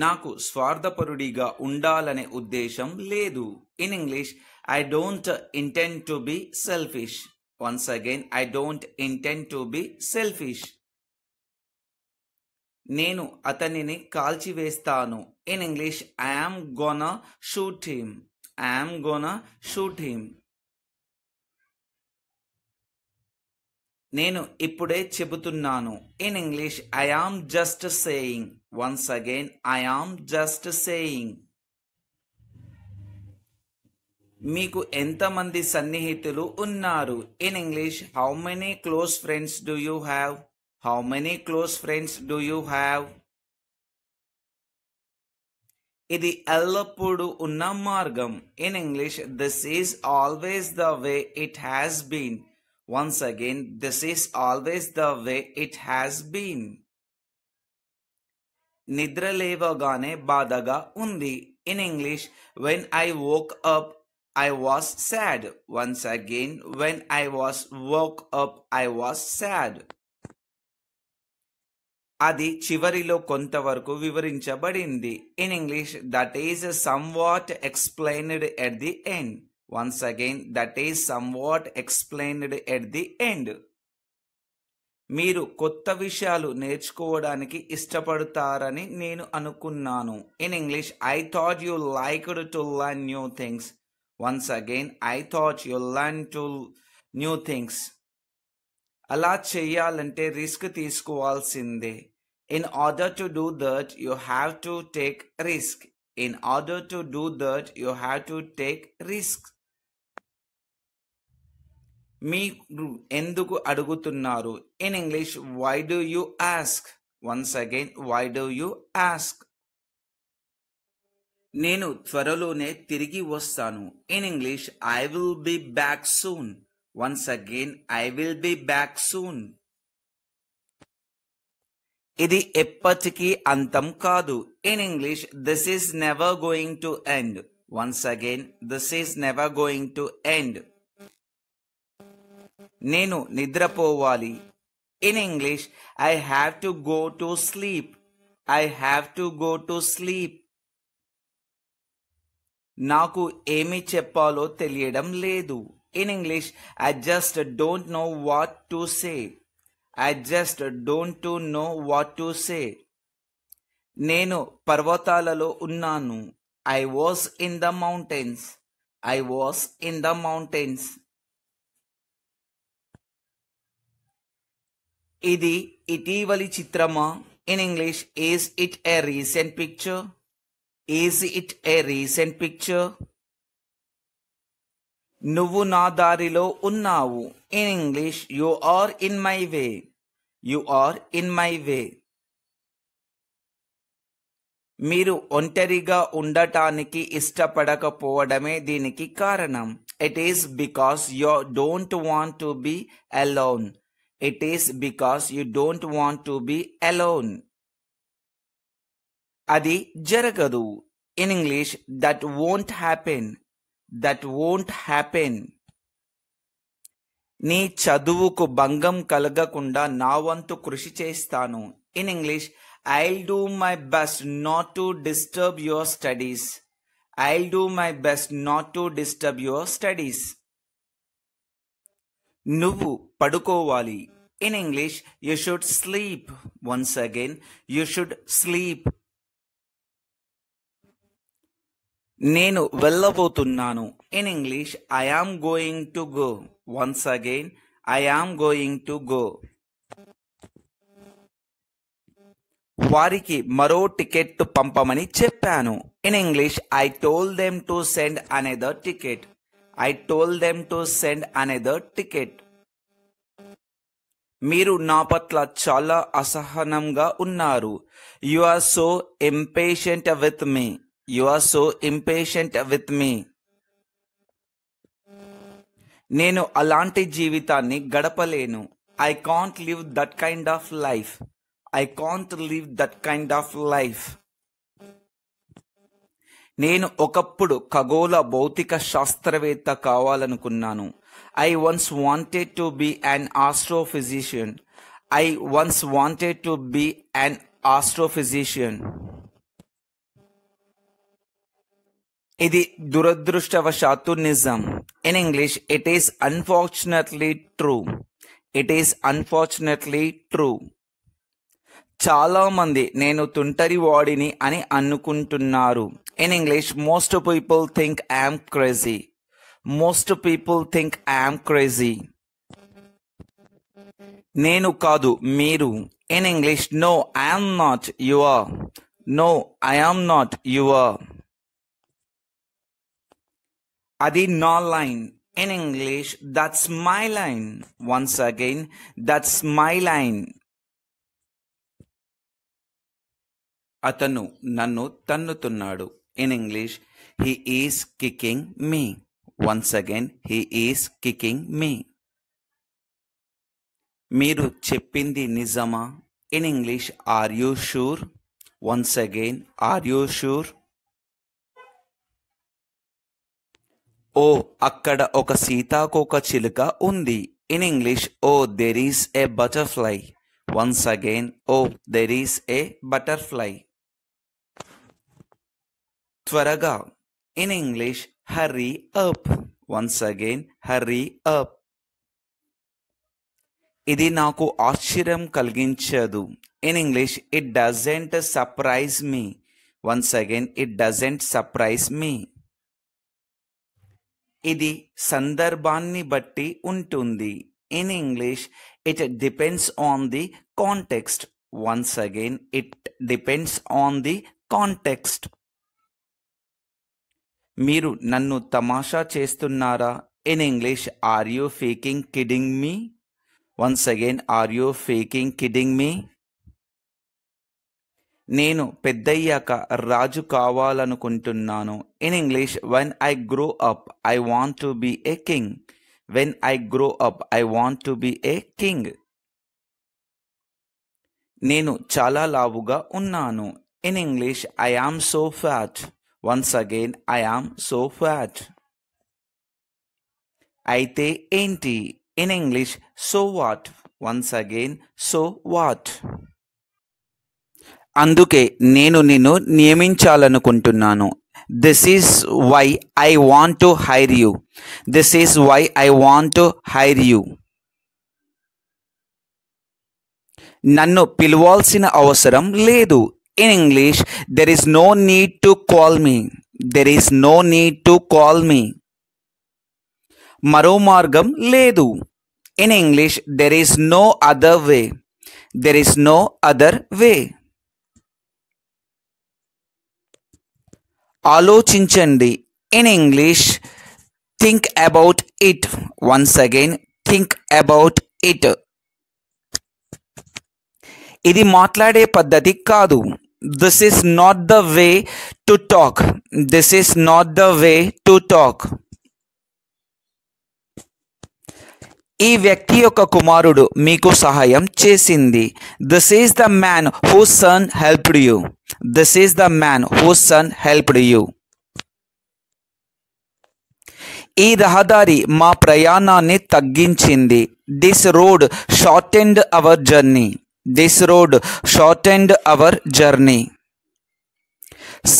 నాకు స్వార్థపరుడిగా ఉండాలనే ఉద్దేశం లేదు. In English, I don't intend to be selfish. Once again, I don't intend to be selfish. నేను అతనిని కాల్చివేస్తాను. In English, I am gonna shoot him. I am gonna shoot him. నేను ఇప్పుడే చెబుతున్నాను. In English, I am just saying. Once again, I am just saying. మీకు ఎంతమంది సన్నిహితులు ఉన్నారు? In English, how many close friends do you have? How many close friends do you have? ఇది ఎల్లప్పుడూ ఉన్న మార్గం. In English, this is always the way it has been. Once again, this is always the way it has been. నిద్ర లేవగానే బాధగా ఉంది. In English, when I woke up, I was sad. Once again, when I woke up, I was sad. అది చివరిలో కొంతవరకు వివరించబడింది. In English, that is somewhat explained at the end. Once again, that is somewhat explained at the end. మీరు కొత్త విషయాలు నేర్చుకోవడానికి ఇష్టపడతారని నేను అనుకున్నాను. In English, I thought you liked to learn new things. Once again, I thought you learn to new things. అలా చేయాలంటే risk తీసుకోవాల్సిందే. In order to do that you have to take risk. In order to do that you have to take risk. మీరు ఎందుకు అడుగుతున్నారు? In English, why do you ask? Once again, why do you ask. నేను త్వరలోనే తిరిగి వస్తాను. In English, I will be back soon. Once again, I will be back soon. ఇది ఎప్పటికీ అంతం కాదు. In English, this is never going to end. Once again, this is never going to end. నేను నిద్రపోవాలి. In English, I have to go to sleep. I have to go to sleep. నాకు ఏమి చెప్పాలో తెలియడం లేదు. In English, I just don't know what to say. I just don't know what to say. నేను పర్వతాలలో ఉన్నాను. I was in the mountains. I was in the mountains. ఇది ఇటీవలి చిత్రమా? In English, is it a recent picture? Is it a recent picture? నువ్వు నా దారిలో ఉన్నావు. In English, you are in my way. You are in my way. మీరు ఒంటరిగా ఉండటానికి ఇష్టపడకపోవడమే దీనికి కారణం. It is because you don't want to be alone. It is because you don't want to be alone. అది జరగదు. In English, that won't happen. That won't happen. నీ చదువుకు భంగం కలగకుండా నా వంతు కృషి చేస్తాను. In English, I'll do my best not to disturb your studies. I'll do my best not to disturb your studies. నువ్వు పడుకోవాలి. In English, you should sleep. Once again, you should sleep. నేను వెళ్ళబోతున్నాను. In English, I am going to go. Once again, I am going to go. వారికి మరో ticket పంపమని చెప్పాను. In English, I told them to send another ticket. I told them to send another ticket. మీరు నా పట్ల చాలా అసహనంగా ఉన్నారు. You are so impatient with me. You are so impatient with me. నేను అలాంటి జీవితాన్ని గడపలేను. I can't live that kind of life. I can't live that kind of life. నేను ఒకప్పుడు ఖగోళ భౌతిక శాస్త్రవేత్త కావాలనుకున్నాను. I once wanted to be an astrophysician. I once wanted to be an astrophysician. ఇది దురదృష్టవశాత్తు నిజం. In English it is unfortunately true. It is unfortunately true. చాలా మంది నేను తుంటరి వాడిని అని అనుకుంటున్నారు. In English most people think I'm crazy. Most people think I'm crazy. నేను కాదు, మీరు. In English no I'm not, you are. No I'm not, you are. అది నా line. In English that's my line. Once again, that's my line. అతను నన్ను తన్నుతున్నాడు. In English he is kicking me. Once again, he is kicking me. మీరు చెప్పింది నిజమా? In English are you sure? Once again, are you sure? ఓ, అక్కడ ఒక సీతాకోక చిలుక ఉంది. In English oh there is a butterfly. Once again, oh there is a butterfly. త్వరగా. In English hurry up. Once again, hurry up. ఇది నాకు ఆశ్చర్యం కలిగించదు. In English it doesn't surprise me. Once again, it doesn't surprise me. ఇది సందర్భాన్ని బట్టి ఉంటుంది. In English it depends on the context. Once again, it depends on the context. మీరు నన్ను తమాషా చేస్తున్నారా? In English are you faking kidding me? Once again, are you faking kidding me? నేను పెద్దయ్యాక రాజు కావాలనుకుంటున్నాను. In English when I grow up I want to be a king. When I grow up I want to be a king. నేను చాలా లావుగా ఉన్నాను. In English I am so fat. Once again, I am so fat. అయితే ఏంటి? In English so what. Once again, so what. అందుకే నేను నిన్ను నియమించాలనుకుంటున్నాను. This is why I want to hire you. This is why I want to hire you. నన్ను పిలవాల్సిన అవసరం లేదు. In English there is no need to call me. There is no need to call me. మరో మార్గం లేదు. In English there is no other way. There is no other way. ఆలోచించండి. In English think about it. Once again, think about it. ఇది మాట్లాడే పద్ధతి కాదు. This is not the way to talk. This is not the way to talk. ఈ వ్యక్తి యొక్క కుమారుడు మీకు సహాయం చేసింది. This is the man whose son helped you. This is the man whose son helped you. ఈ రహదారి మా ప్రయాణాన్ని తగ్గించింది. This road shortened our journey. This road shortened our journey.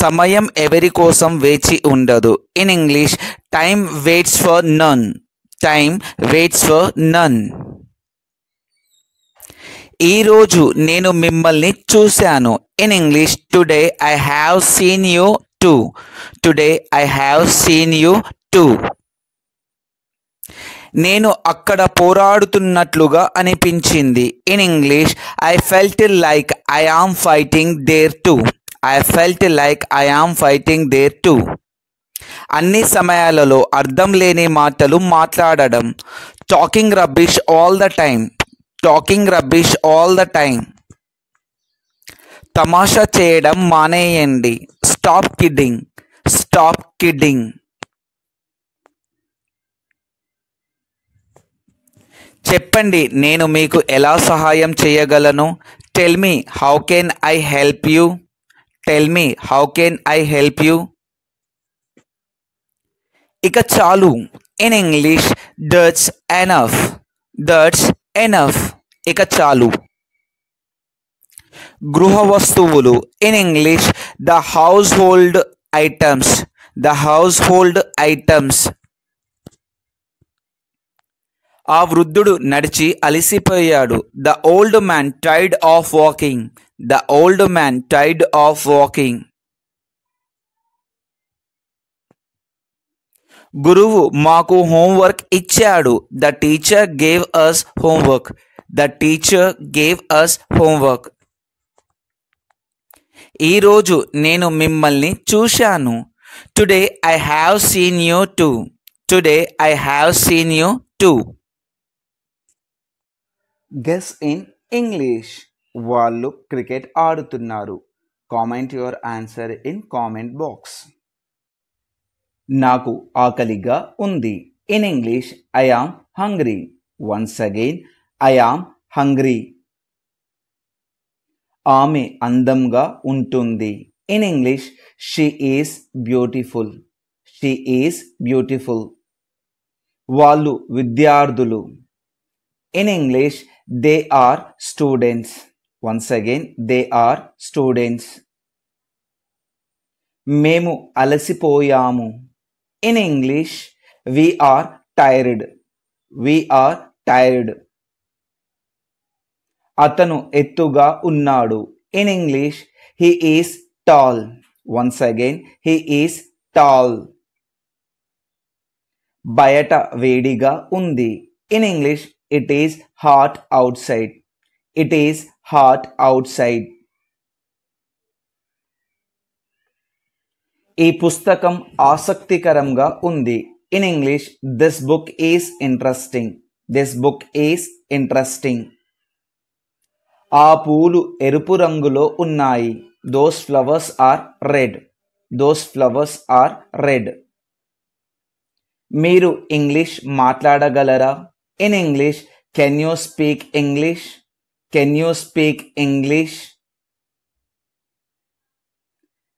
సమయం ఎవరి కోసం వేచి ఉండదు. In English time waits for none. Time waits for none. ఈరోజు నేను మిమ్మల్ని చూశాను. In English today I have seen you too. Today I have seen you too. నేను అక్కడ పోరాడుతున్నట్లుగా అనిపించింది. In English I felt like I am fighting there too. I felt like I am fighting there too. అన్ని సమయాలలో అర్థం లేని మాటలు మాట్లాడడం. Talking rubbish all the time. Talking rubbish all the time. తమాషా చేయడం మానేయండి. Stop kidding. Stop kidding. చెప్పండి, నేను మీకు ఎలా సహాయం చేయగలను? Tell me how can I help you. Tell me how can I help you. ఇక చాలు. In English that's enough. That's enough. ఇక చాలు. గృహ వస్తువులు. In English the house hold items. the household items. ఆ వృద్ధుడు నడిచి అలసిపోయాడు. The old man tired of walking. The old man tired of walking. గురువు మాకు హోంవర్క్ ఇచ్చాడు. The teacher gave us homework. The teacher gave us homework. ఈరోజు నేను మిమ్మల్ని చూశాను. Today I have seen you too. Today I have seen you too. Guess in English. వాళ్ళు cricket ఆడుతున్నారు. Comment your answer in comment box. నాకు ఆకలిగా ఉంది. In English I am hungry. Once again I am hungry. ఆమె అందంగా ఉంటుంది. In English she is beautiful. She is beautiful. వాళ్ళు విద్యార్థులు. In English they are students. Once again they are students. మేము అలసిపోయాము. In English we are tired. We are tired. అతను ఎత్తుగా ఉన్నాడు. In English he is tall. Once again he is tall. బయట వేడిగా ఉంది. In English it is hot outside. It is hot outside. ఈ పుస్తకం ఆసక్తికరంగా ఉంది. In English this book is interesting. This book is interesting. ఆ పూలు ఎరుపు రంగులో ఉన్నాయి. Those flowers are red. Those flowers are red. మీరు ఇంగ్లీష్ మాట్లాడగలరా? In English can you speak English? Can you speak English?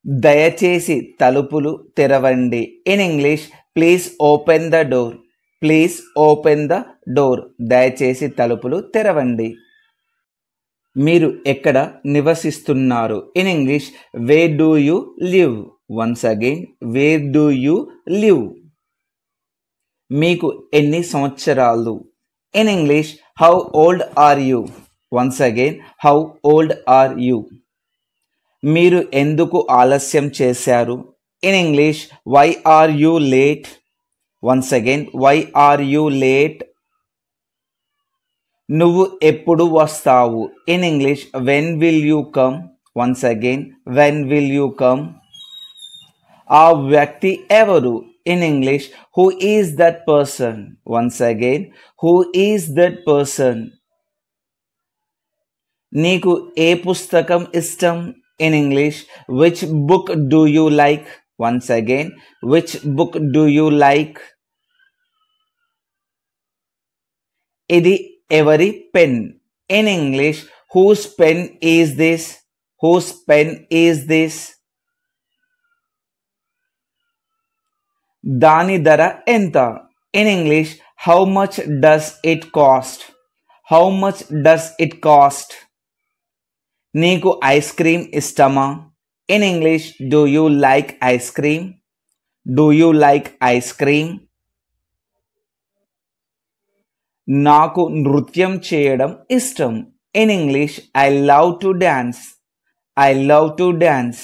దయచేసి తలుపులు తెరవండి. In English please open the door. Please open the door. దయచేసి తలుపులు తెరవండి. మీరు ఎక్కడ నివసిస్తున్నారు? In English where do you live? Once again where do you live? మీకు ఎన్ని సంవత్సరాలు? In English how old are you? Once again how old are you? మీరు ఎందుకు ఆలస్యం చేశారు? In English why are you late? Once again why are you late? నువ్వు ఎప్పుడు వస్తావు? In English when will you come? Once again when will you come? ఆ వ్యక్తి ఎవరు? In English who is that person? Once again who is that person? నీకు ఏ పుస్తకం ఇష్టం? In English which book do you like? Once again which book do you like? ఇది ఎవరి pen? In English whose pen is this? Whose pen is this? దాని ధర ఎంత? In English how much does it cost? How much does it cost? నీకు ice cream ఇష్టమా? In English do you like ice cream? Do you like ice cream? నాకు నృత్యం చేయడం ఇష్టం. In English I love to dance. I love to dance.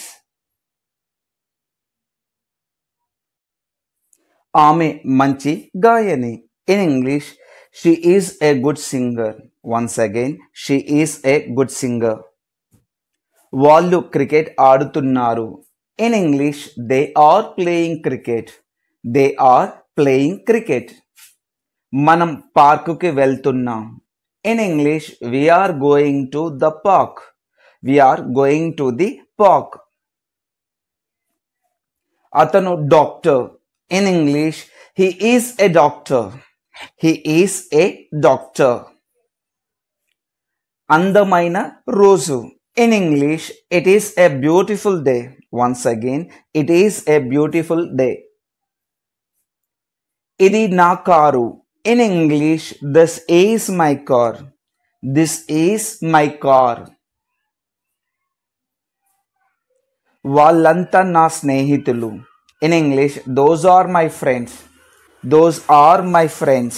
ఆమె మంచి గాయని. In English she is a good singer. Once again she is a good singer. వాళ్ళు cricket ఆడుతున్నారు. In English they are playing cricket. They are playing cricket. మనం పార్కుకి వెళ్తున్నాం. In English we're going to the park. We're going to the park. అతను doctor. In English he is a doctor. He is a doctor. అందమైన రోజు. In English, it is a beautiful day. Once again, it is a beautiful day. ఇది నా car. In English, this is my car. This is my car. వాళ్ళంతా నా స్నేహితులు. In English, those are my friends. Those are my friends.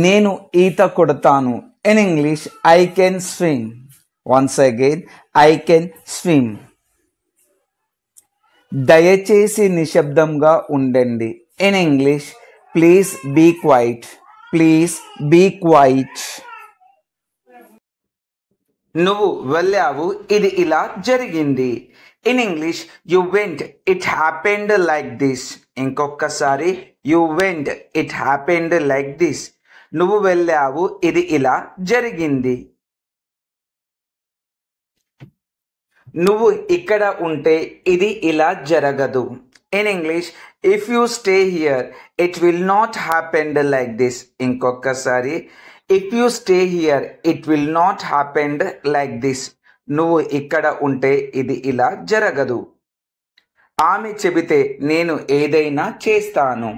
నేను ఈత కొడతాను. In English, I can swim. Once again, I can swim. దయచేసి నిశ్శబ్దంగా ఉండండి. In English, please be quiet. Please be quiet. నువ్వు వెళ్ళావు, ఇది ఇలా జరిగింది. In English, you went, it happened like this. ఇంకొకసారి, you went, it happened like this. నువ్వు వెళ్ళావు, ఇది ఇలా జరిగింది. నువ్వు ఇక్కడ ఉంటే ఇది ఇలా జరగదు. In English, if you stay here, it will not happen like this. ఇంకొకసారి, if you stay here, it will not happen like this. నువ్వు ఇక్కడ ఉంటే ఇది ఇలా జరగదు. ఆమె చెబితే నేను ఏదైనా చేస్తాను.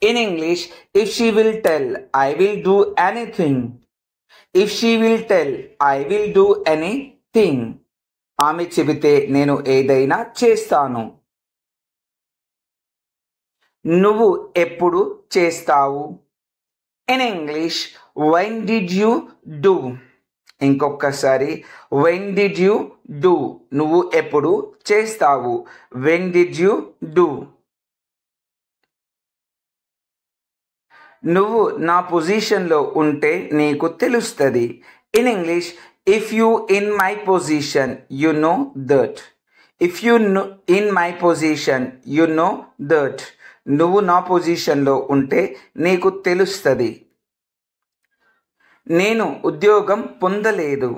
In English, if she will tell, I will do anything. If she will tell, I will do anything. ఆమె చెబితే నేను ఏదైనా చేస్తాను. నువ్వు ఎప్పుడు చేస్తావు? In English, when did you do? ఇంకొకసారి, when did you do? నువ్వు ఎప్పుడు చేస్తావు? When did you do? నువ్వు నా పొజిషన్లో ఉంటే నీకు తెలుస్తుంది. In English, if you in my position, you know that. If you in my position, you know that. నువ్వు నా పొజిషన్లో ఉంటే నీకు తెలుస్తుంది. నేను ఉద్యోగం పొందలేదు.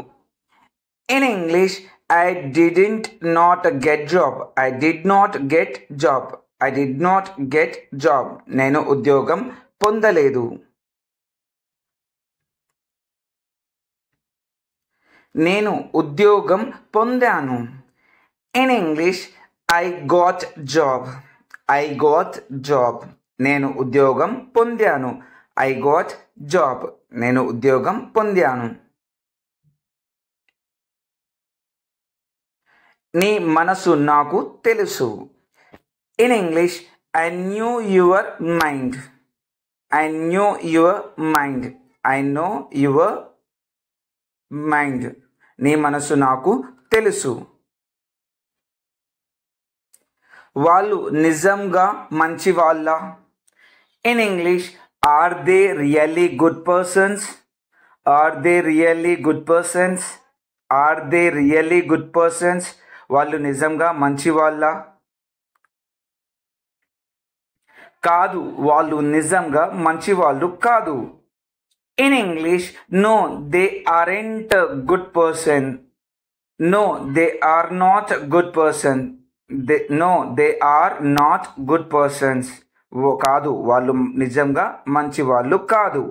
In English, I didn't not get job. I did not get job. I did not get job. నేను ఉద్యోగం పొందలేదు. నేను ఉద్యోగం పొందాను. In English, I got job. I got job. నేను ఉద్యోగం పొందాను. I got job. నేను ఉద్యోగం పొందాను. నీ మనసు నాకు తెలుసు. In English, I knew your mind. I knew your mind. I know your mind. నీ మనసు నాకు తెలుసు. వాళ్ళు నిజంగా మంచి వాళ్ళ? In English, are they really good persons? Are they really good persons? Are they really good persons? వాళ్ళు నిజంగా మంచి వాళ్ళ? కాదు, వాళ్ళు నిజంగా మంచి వాళ్ళు కాదు. In English, no, they aren't a good person. No, they are not a good person. No, they are not good persons. కాదు, వాళ్ళు నిజంగా మంచి వాళ్ళు కాదు.